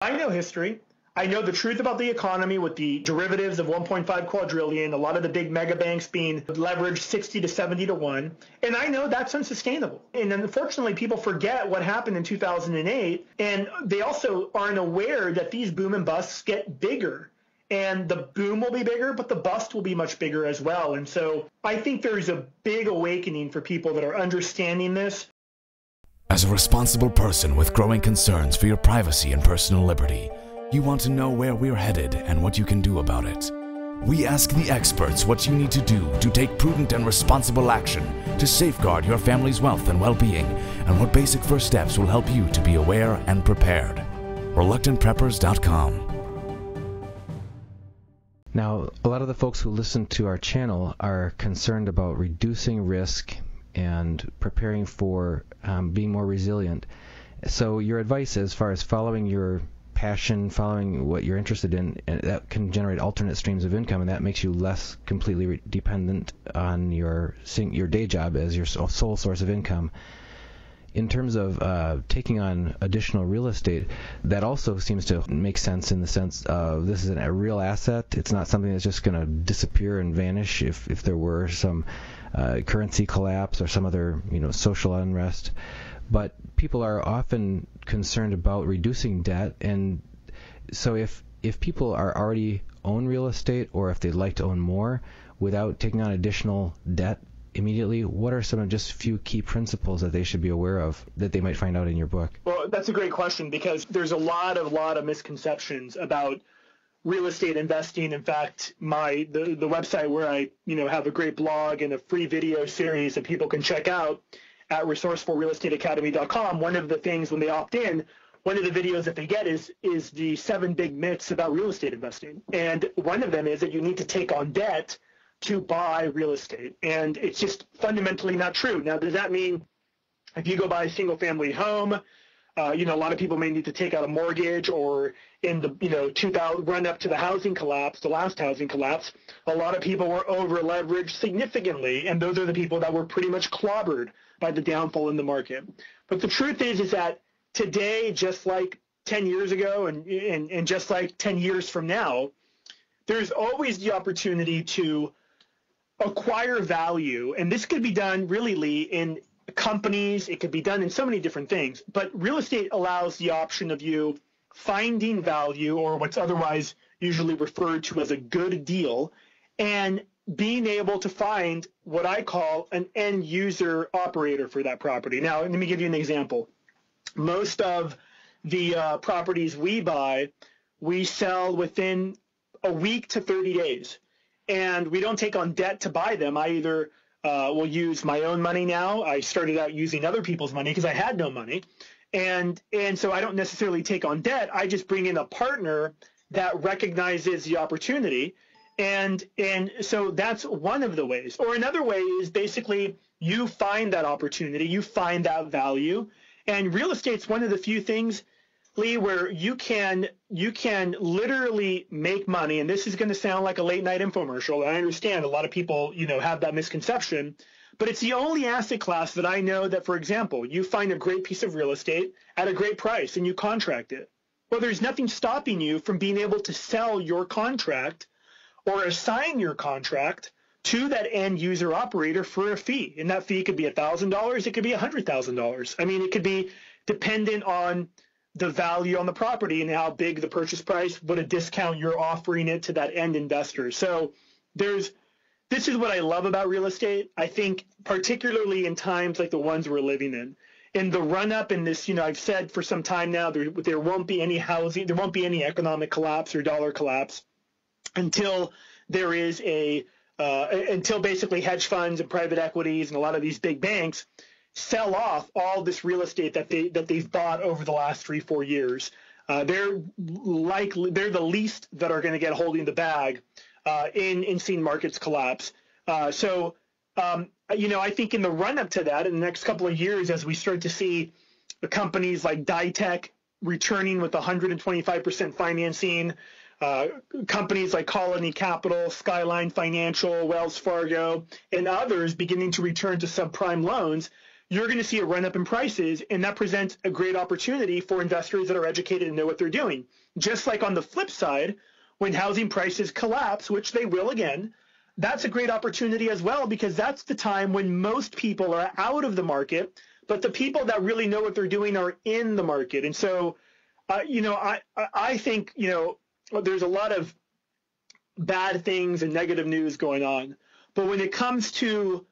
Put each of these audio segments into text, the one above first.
I know history. I know the truth about the economy with the derivatives of 1.5 quadrillion, a lot of the big mega banks being leveraged 60 to 70 to 1. And I know that's unsustainable. And unfortunately, people forget what happened in 2008. And they also aren't aware that these boom and busts get bigger. And the boom will be bigger, but the bust will be much bigger as well. And so I think there's a big awakening for people that are understanding this. As a responsible person with growing concerns for your privacy and personal liberty, you want to know where we're headed and what you can do about it. We ask the experts what you need to do to take prudent and responsible action to safeguard your family's wealth and well-being, and what basic first steps will help you to be aware and prepared. ReluctantPreppers.com. Now, a lot of the folks who listen to our channel are concerned about reducing risk and preparing for being more resilient. So your advice as far as following your passion, following what you're interested in, and that can generate alternate streams of income, and that makes you less completely dependent on your day job as your sole source of income. In terms of taking on additional real estate, that also seems to make sense in the sense of this is a real asset. It's not something that's just going to disappear and vanish if there were some currency collapse or some other social unrest. But people are often concerned about reducing debt, and so if people are already own real estate, or if they'd like to own more without taking on additional debt immediately, what are some of just a few key principles that they should be aware of that they might find out in your book? Well, that's a great question, because there's a lot of misconceptions about real estate investing. In fact, the website where I have a great blog and a free video series that people can check out at resourcefulrealestateacademy.com, one of the things when they opt in, one of the videos that they get is the 7 big myths about real estate investing. And one of them is that you need to take on debt to buy real estate. And it's just fundamentally not true. Now, does that mean if you go buy a single family home, a lot of people may need to take out a mortgage, or in the 2000 run up to the housing collapse, the last housing collapse, a lot of people were over leveraged significantly, and those are the people that were pretty much clobbered by the downfall in the market. But the truth is that today, just like 10 years ago and just like 10 years from now, there's always the opportunity to acquire value. And this could be done really, Lee, in companies. It could be done in so many different things. But real estate allows the option of you finding value, or what's otherwise usually referred to as a good deal, and being able to find what I call an end user operator for that property. Now, let me give you an example. Most of the properties we buy, we sell within a week to 30 days. And we don't take on debt to buy them. I either will use my own money now. I started out using other people's money because I had no money. And so I don't necessarily take on debt. I just bring in a partner that recognizes the opportunity. And so that's one of the ways. Or another way is basically you find that opportunity, you find that value. And real estate's one of the few things, Lee, where you can literally make money. And this is going to sound like a late night infomercial. I understand a lot of people, have that misconception. But it's the only asset class that I know that, for example, you find a great piece of real estate at a great price and you contract it. Well, there's nothing stopping you from being able to sell your contract or assign your contract to that end user operator for a fee. And that fee could be $1,000, it could be $100,000. I mean, it could be dependent on the value on the property and how big the purchase price, what a discount you're offering it to that end investor. So this is what I love about real estate. I think particularly in times like the ones we're living in the run up in this, I've said for some time now, there won't be any housing, there won't be any economic collapse or dollar collapse until there is until basically hedge funds and private equities and a lot of these big banks sell off all this real estate that they've bought over the last 3-4 years. They're the least that are going to get holding the bag in seeing markets collapse. I think in the run up to that, in the next couple of years, as we start to see the companies like Ditech returning with 125% financing, companies like Colony Capital, Skyline Financial, Wells Fargo, and others beginning to return to subprime loans, you're going to see a run up in prices, and that presents a great opportunity for investors that are educated and know what they're doing. Just like on the flip side, when housing prices collapse, which they will again, that's a great opportunity as well, because that's the time when most people are out of the market, but the people that really know what they're doing are in the market. And so, I think, there's a lot of bad things and negative news going on. But when it comes to,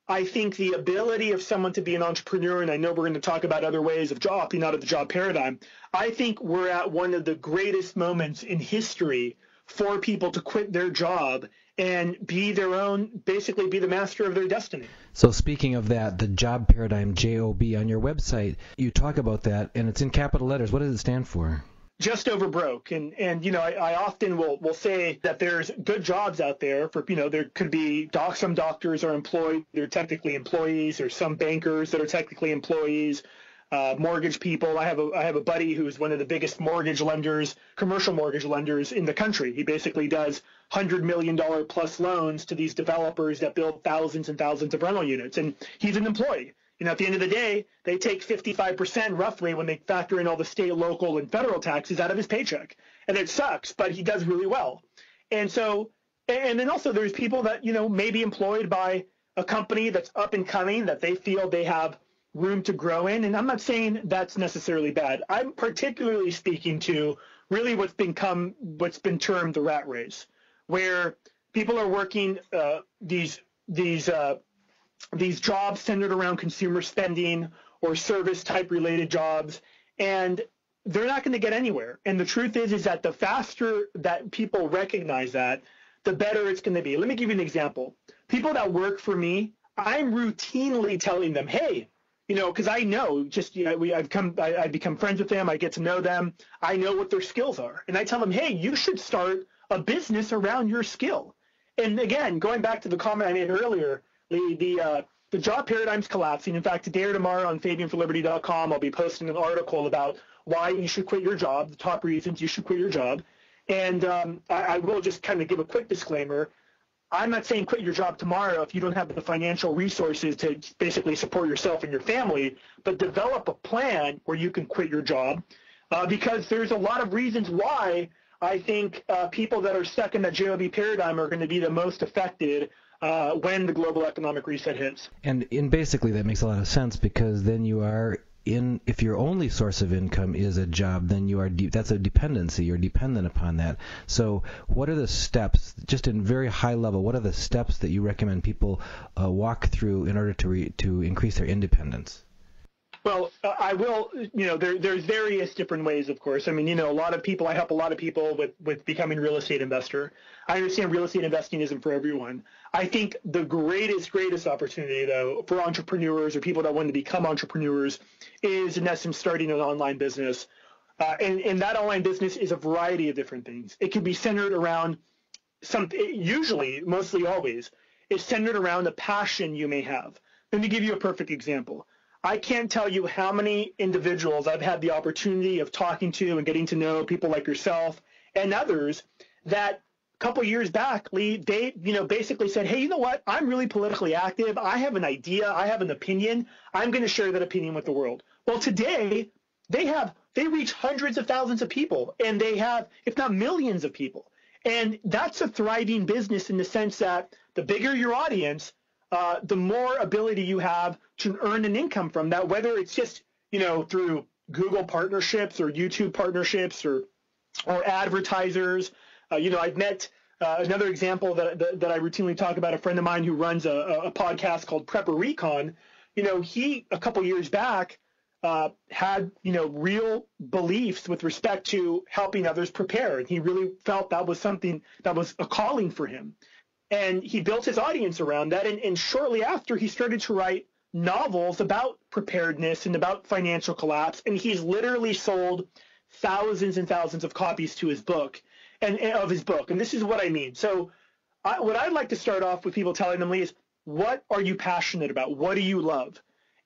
I think, the ability of someone to be an entrepreneur, and I know we're going to talk about other ways of opting out of the job paradigm, I think we're at one of the greatest moments in history for people to quit their job and be their own, basically be the master of their destiny. So speaking of that, the job paradigm, J.O.B, on your website, you talk about that, and it's in capital letters. What does it stand for? Just over broke. And I often will say that there's good jobs out there for, there could be some doctors are employed, they're technically employees, or some bankers that are technically employees, mortgage people. I have a buddy who's one of the biggest mortgage lenders, commercial mortgage lenders in the country. He basically does $100 million plus loans to these developers that build thousands and thousands of rental units. And he's an employee. At the end of the day, they take 55% roughly when they factor in all the state, local, and federal taxes out of his paycheck. And it sucks, but he does really well. And so, and then also there's people that, may be employed by a company that's up and coming that they feel they have room to grow in. And I'm not saying that's necessarily bad. I'm particularly speaking to really what's been termed the rat race, where people are working these jobs centered around consumer spending or service type related jobs, and they're not going to get anywhere. And the truth is that the faster that people recognize that, the better it's going to be. Let me give you an example. People that work for me, I'm routinely telling them, hey, because I know I become friends with them. I get to know them. I know what their skills are. And I tell them, hey, you should start a business around your skill. And again, going back to the comment I made earlier, the job paradigm's collapsing. In fact, today or tomorrow on FabianForLiberty.com, I'll be posting an article about why you should quit your job, the top reasons you should quit your job. And I will just kind of give a quick disclaimer. I'm not saying quit your job tomorrow if you don't have the financial resources to basically support yourself and your family, but develop a plan where you can quit your job because there's a lot of reasons why I think people that are stuck in that J.O.B paradigm are going to be the most affected when the global economic reset hits. And basically that makes a lot of sense, because then you are if your only source of income is a job, then that's a dependency. You're dependent upon that. So what are the steps, just in very high level, what are the steps that you recommend people walk through in order to increase their independence? Well, I will, there's various different ways, of course. I mean, I help a lot of people with becoming a real estate investor. I understand real estate investing isn't for everyone. I think the greatest opportunity, though, for entrepreneurs or people that want to become entrepreneurs is, in essence, starting an online business. And that online business is a variety of different things. It can be centered around mostly always, is centered around a passion you may have. Let me give you a perfect example. I can't tell you how many individuals I've had the opportunity of talking to and getting to know, people like yourself and others, that a couple years back, Lee, they basically said, hey, you know what? I'm really politically active. I have an idea. I have an opinion. I'm going to share that opinion with the world. Well, today they reach hundreds of thousands of people, and they have, if not millions of people. And that's a thriving business in the sense that the bigger your audience, the more ability you have to earn an income from that, whether it's just, through Google partnerships or YouTube partnerships or advertisers. I've met another example that I routinely talk about, a friend of mine who runs a podcast called Prepper Recon. He, a couple years back, had, real beliefs with respect to helping others prepare. And he really felt that was something that was a calling for him. And he built his audience around that. And shortly after, he started to write novels about preparedness and about financial collapse. And he's literally sold thousands and thousands of copies to his book and of his book. And this is what I mean. So what I'd like to start off with people telling them, Lee, is what are you passionate about? What do you love?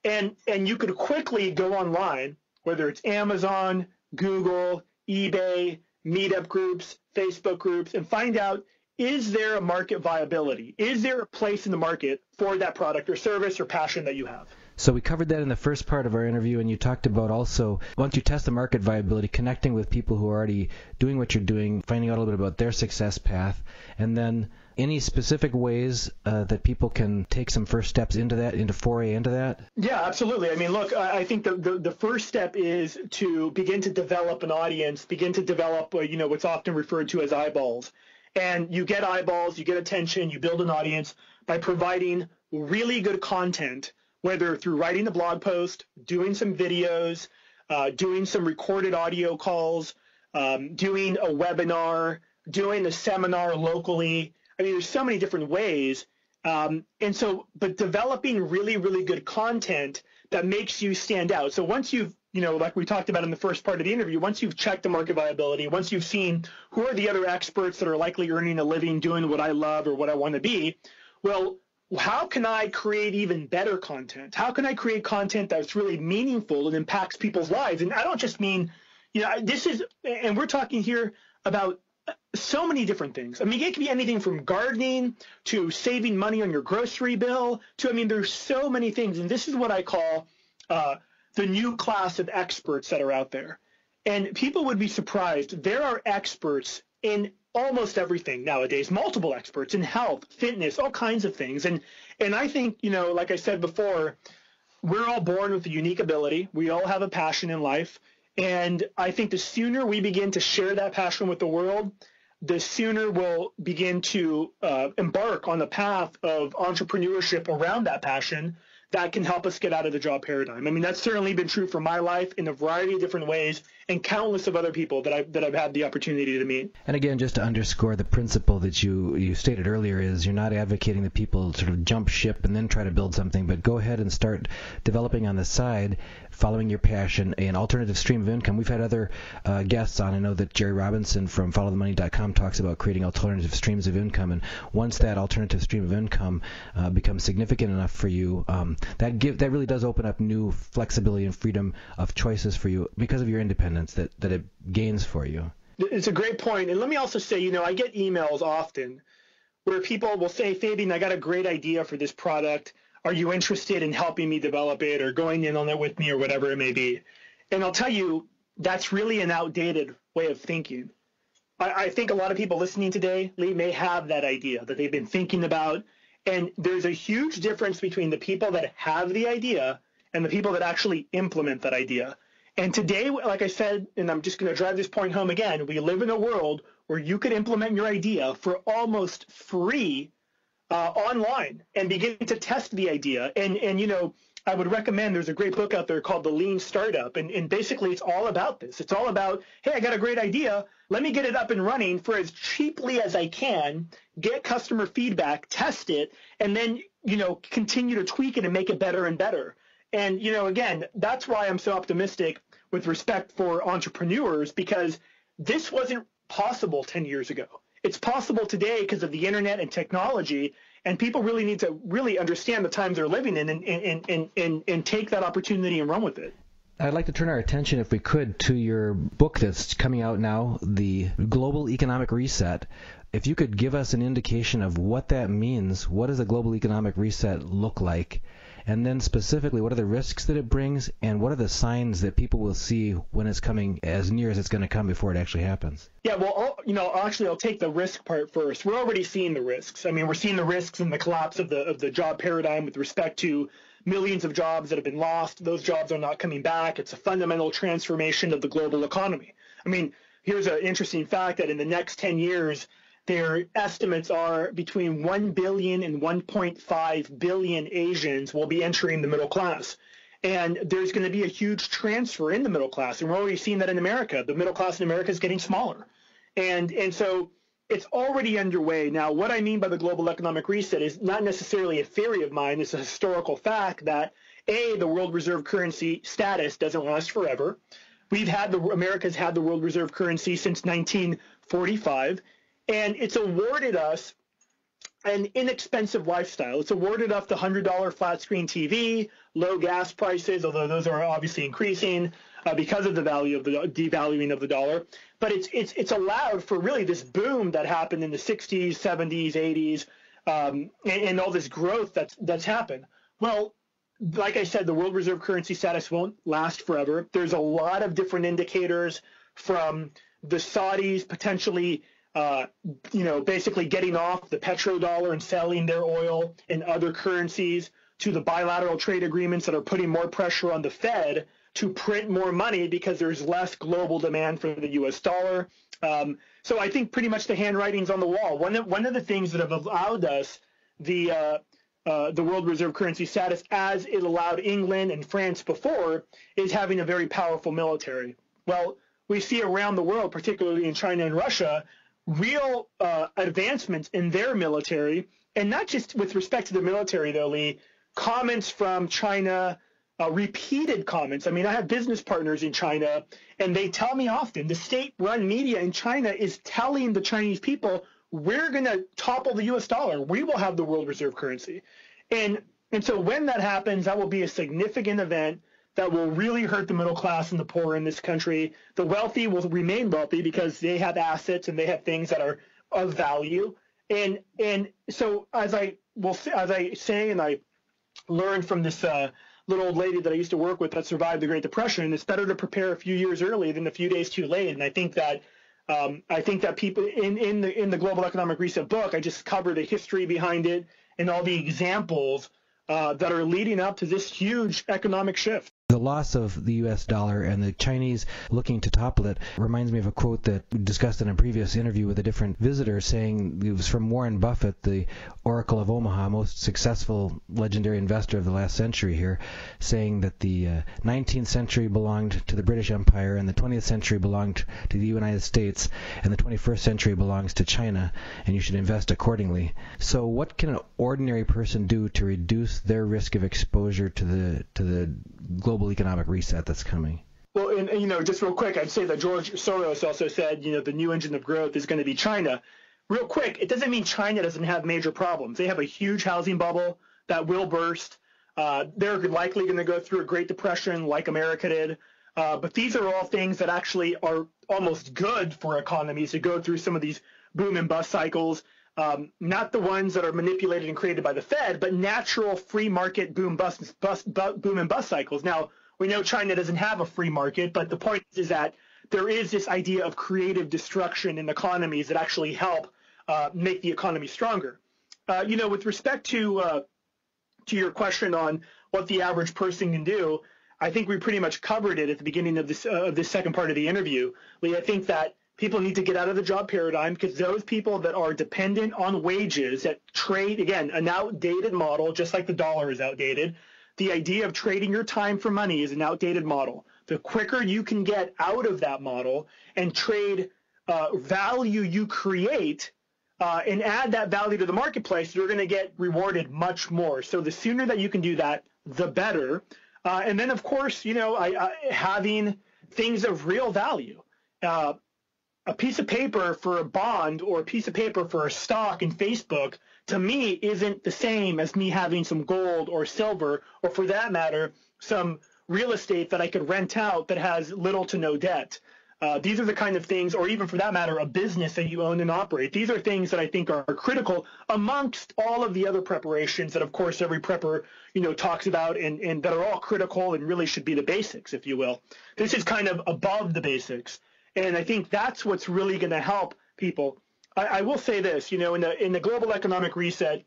And you could quickly go online, whether it's Amazon, Google, eBay, meetup groups, Facebook groups, and find out, is there a market viability? Is there a place in the market for that product or service or passion that you have? So we covered that in the first part of our interview, and you talked about also, once you test the market viability, connecting with people who are already doing what you're doing, finding out a little bit about their success path, and then any specific ways that people can take some first steps into that, into foray into that? Yeah, absolutely. I mean, look, I think the first step is to begin to develop an audience, begin to develop, what's often referred to as eyeballs. And you get eyeballs, you get attention, you build an audience by providing really good content, whether through writing a blog post, doing some videos, doing some recorded audio calls, doing a webinar, doing a seminar locally. I mean, there's so many different ways. But developing really, really good content that makes you stand out. So once you've, like we talked about in the first part of the interview, once you've checked the market viability, once you've seen who are the other experts that are likely earning a living doing what I love or what I want to be, well, how can I create even better content? How can I create content that's really meaningful and impacts people's lives? And I don't just mean, and we're talking here about so many different things. I mean, it can be anything from gardening to saving money on your grocery bill to, there's so many things. And this is what I call the new class of experts that are out there. And people would be surprised. There are experts in almost everything nowadays, multiple experts in health, fitness, all kinds of things. And I think, like I said before, we're all born with a unique ability. We all have a passion in life. And I think the sooner we begin to share that passion with the world, the sooner we'll begin to embark on the path of entrepreneurship around that passion that can help us get out of the job paradigm. I mean, that's certainly been true for my life in a variety of different ways and countless of other people that I've had the opportunity to meet. And again, just to underscore the principle that you stated earlier is you're not advocating that people sort of jump ship and then try to build something, but go ahead and start developing on the side, following your passion, an alternative stream of income. We've had other guests on. I know that Jerry Robinson from followthemoney.com talks about creating alternative streams of income, and once that alternative stream of income becomes significant enough for you, that really does open up new flexibility and freedom of choices for you because of your independence that it gains for you. It's a great point. And let me also say, I get emails often where people will say, Fabian, I got a great idea for this product. Are you interested in helping me develop it or going in on it with me or whatever it may be? And I'll tell you, that's really an outdated way of thinking. I think a lot of people listening today, Lee, may have that idea that they've been thinking about. And there's a huge difference between the people that have the idea and the people that actually implement that idea. And today, like I said, and I'm just going to drive this point home again, we live in a world where you could implement your idea for almost free online and begin to test the idea. And I would recommend, there's a great book out there called The Lean Startup. And basically, it's all about this. It's all about, hey, I got a great idea. Let me get it up and running for as cheaply as I can, get customer feedback, test it, and then, continue to tweak it and make it better and better. And, again, that's why I'm so optimistic with respect for entrepreneurs, because this wasn't possible 10 years ago. It's possible today because of the internet and technology, and people really need to really understand the times they're living in and take that opportunity and run with it. I'd like to turn our attention, if we could, to your book that's coming out now, The Global Economic Reset. If you could give us an indication of what that means, what does a global economic reset look like? And then specifically, what are the risks that it brings, and what are the signs that people will see when it's coming as near as it's going to come before it actually happens? Yeah, well, I'll take the risk part first. We're already seeing the risks. I mean, we're seeing the risks in the collapse of the job paradigm with respect to millions of jobs that have been lost. Those jobs are not coming back. It's a fundamental transformation of the global economy. I mean, here's an interesting fact that in the next 10 years, their estimates are between 1 billion and 1.5 billion Asians will be entering the middle class. And there's going to be a huge transfer in the middle class. And we're already seeing that in America. The middle class in America is getting smaller. And so it's already underway. Now, what I mean by the global economic reset is not necessarily a theory of mine. It's a historical fact that, A, the world reserve currency status doesn't last forever. America's had the world reserve currency since 1945. And it's awarded us an inexpensive lifestyle. It's awarded us the $100 flat screen TV, low gas prices, although those are obviously increasing because of the value of the devaluing of the dollar. But it's allowed for really this boom that happened in the 60s, 70s, 80s, and all this growth that's happened. Well, like I said, the world reserve currency status won't last forever. There's a lot of different indicators, from the Saudis potentially, basically getting off the petrodollar and selling their oil in other currencies, to the bilateral trade agreements that are putting more pressure on the Fed to print more money because there's less global demand for the U.S. dollar. So I think pretty much the handwriting's on the wall. One of the things that have allowed us the world reserve currency status, as it allowed England and France before, is having a very powerful military. Well, we see around the world, particularly in China and Russia, real advancements in their military, and not just with respect to the military, though, Lee. Comments from China, repeated comments. I mean, I have business partners in China, and they tell me often the state-run media in China is telling the Chinese people, we're going to topple the U.S. dollar. We will have the world reserve currency. And so when that happens, that will be a significant event that will really hurt the middle class and the poor in this country. The wealthy will remain wealthy because they have assets and they have things that are of value. And so as I say, and I learned from this little old lady that I used to work with that survived the Great Depression, it's better to prepare a few years early than a few days too late. And I think that people in the Global Economic Reset book, I just cover the history behind it and all the examples that are leading up to this huge economic shift. The loss of the U.S. dollar and the Chinese looking to topple it reminds me of a quote that we discussed in a previous interview with a different visitor, saying it was from Warren Buffett, the Oracle of Omaha, most successful legendary investor of the last century here, saying that the 19th century belonged to the British Empire and the 20th century belonged to the United States and the 21st century belongs to China, and you should invest accordingly. So what can an ordinary person do to reduce their risk of exposure to the global economic reset that's coming? Well, and just real quick, I'd say that George Soros also said, the new engine of growth is going to be China. Real quick, it doesn't mean China doesn't have major problems. They have a huge housing bubble that will burst. They're likely going to go through a Great Depression like America did. But these are all things that actually are almost good for economies to go through some of these boom and bust cycles. Not the ones that are manipulated and created by the Fed, but natural free market boom and bust cycles. Now, we know China doesn't have a free market, but the point is that there is this idea of creative destruction in economies that actually help make the economy stronger. With respect to your question on what the average person can do, I think we pretty much covered it at the beginning of this second part of the interview. Lee, I think that people need to get out of the job paradigm, because those people that are dependent on wages, that trade, again, an outdated model, just like the dollar is outdated. The idea of trading your time for money is an outdated model. The quicker you can get out of that model and trade value you create and add that value to the marketplace, you're going to get rewarded much more. So the sooner that you can do that, the better. And then, of course, having things of real value. A piece of paper for a bond or a piece of paper for a stock in Facebook, to me, isn't the same as me having some gold or silver, or for that matter, some real estate that I could rent out that has little to no debt. These are the kind of things, or even for that matter, a business that you own and operate. These are things that I think are critical amongst all of the other preparations that, of course, every prepper, talks about and that are all critical and really should be the basics, if you will. This is kind of above the basics. And I think that's what's really going to help people. I will say this, in the global economic reset,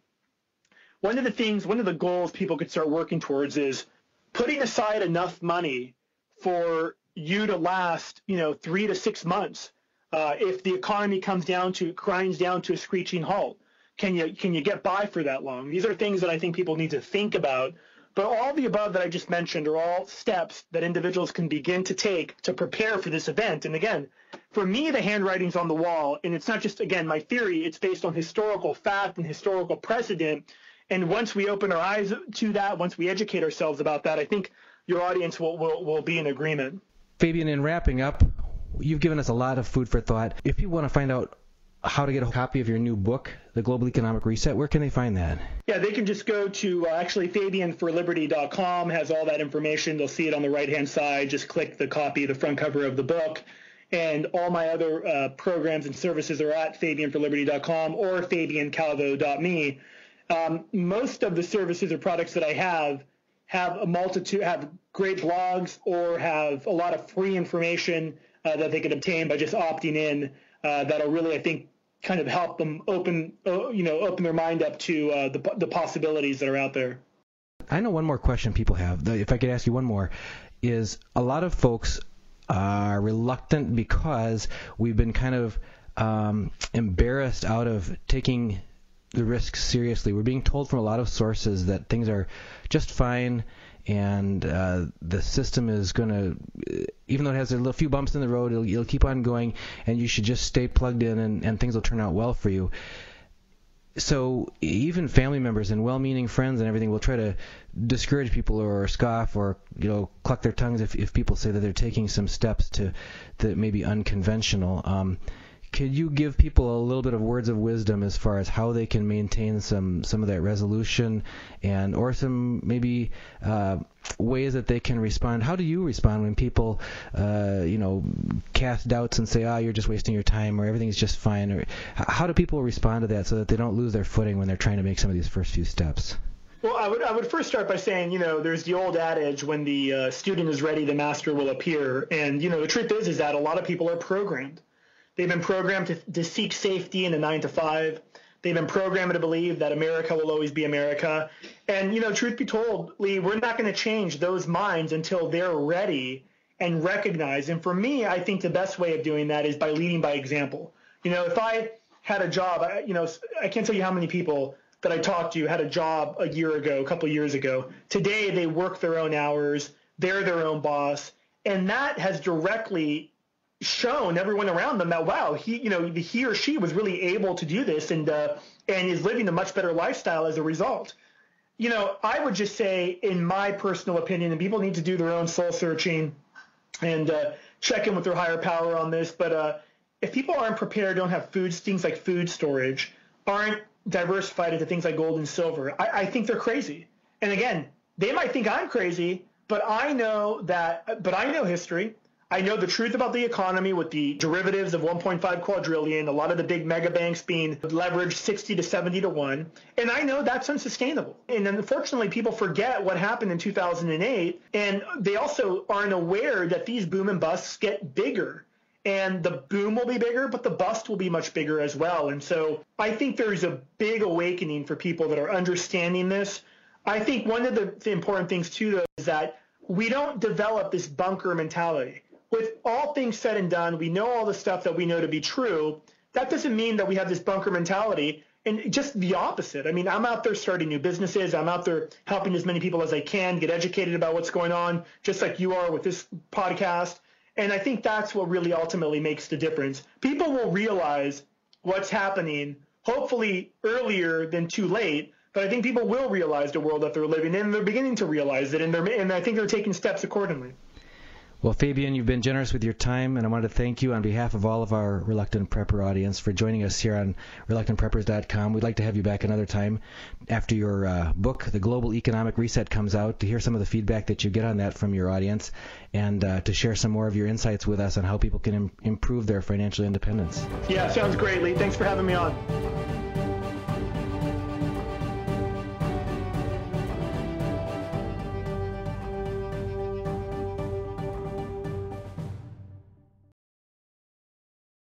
one of the goals people could start working towards is putting aside enough money for you to last, 3 to 6 months. If the economy grinds down to a screeching halt, can you get by for that long? These are things that I think people need to think about. But all the above that I just mentioned are all steps that individuals can begin to take to prepare for this event. And again, for me, the handwriting's on the wall, and it's not just, again, my theory. It's based on historical fact and historical precedent. And once we open our eyes to that, once we educate ourselves about that, I think your audience will be in agreement. Fabian, in wrapping up, you've given us a lot of food for thought. If you want to find out how to get a copy of your new book, The Global Economic Reset, where can they find that? Yeah, they can just go to FabianForLiberty.com, has all that information. They'll see it on the right-hand side. Just click the copy, the front cover of the book. And all my other programs and services are at FabianForLiberty.com or FabianCalvo.me. Most of the services or products that I have have have great blogs or have a lot of free information that they can obtain by just opting in. That'll really, I think, kind of help them open their mind up to the possibilities that are out there. I know one more question people have, if I could ask you one more, is a lot of folks are reluctant because we've been kind of embarrassed out of taking the risks seriously. We're being told from a lot of sources that things are just fine, and the system is going to, even though it has a few bumps in the road, it'll keep on going, and you should just stay plugged in, and things will turn out well for you. So even family members and well-meaning friends and everything will try to discourage people or scoff or cluck their tongues if people say that they're taking some steps that may be unconventional. Could you give people a little bit of words of wisdom as far as how they can maintain some of that resolution, and or some maybe ways that they can respond? How do you respond when people cast doubts and say, you're just wasting your time, or everything's just fine? Or how do people respond to that so that they don't lose their footing when they're trying to make some of these first few steps? Well, I would first start by saying, there's the old adage, when the student is ready, the master will appear. And, the truth is that a lot of people are programmed. They've been programmed to seek safety in a 9-to-5. They've been programmed to believe that America will always be America. And, truth be told, Lee, we're not going to change those minds until they're ready and recognize. And for me, I think the best way of doing that is by leading by example. If I had a job, I can't tell you how many people that I talked to had a job a year ago, a couple of years ago. Today, they work their own hours. They're their own boss. And that has directly shown everyone around them that, wow, he or she was really able to do this and is living a much better lifestyle as a result. I would just say, in my personal opinion, and people need to do their own soul searching and check in with their higher power on this, but if people aren't prepared, don't have things like food storage, aren't diversified into things like gold and silver, I think they're crazy. And again, they might think I'm crazy, but I know history. I know the truth about the economy with the derivatives of 1.5 quadrillion, a lot of the big mega banks being leveraged 60 to 70 to 1. And I know that's unsustainable. And unfortunately, people forget what happened in 2008. And they also aren't aware that these boom and busts get bigger. And the boom will be bigger, but the bust will be much bigger as well. And so I think there's a big awakening for people that are understanding this. I think one of the important things, too, though, is that we don't develop this bunker mentality. With all things said and done, we know all the stuff that we know to be true. That doesn't mean that we have this bunker mentality, and just the opposite. I mean, I'm out there starting new businesses. I'm out there helping as many people as I can get educated about what's going on, just like you are with this podcast. And I think that's what really ultimately makes the difference. People will realize what's happening, hopefully earlier than too late, but I think people will realize the world that they're living in, and they're beginning to realize it, and I think they're taking steps accordingly. Well, Fabian, you've been generous with your time, and I want to thank you on behalf of all of our Reluctant Prepper audience for joining us here on ReluctantPreppers.com. We'd like to have you back another time after your book, The Global Economic Reset, comes out, to hear some of the feedback that you get on that from your audience, and to share some more of your insights with us on how people can improve their financial independence. Yeah, sounds great, Lee. Thanks for having me on.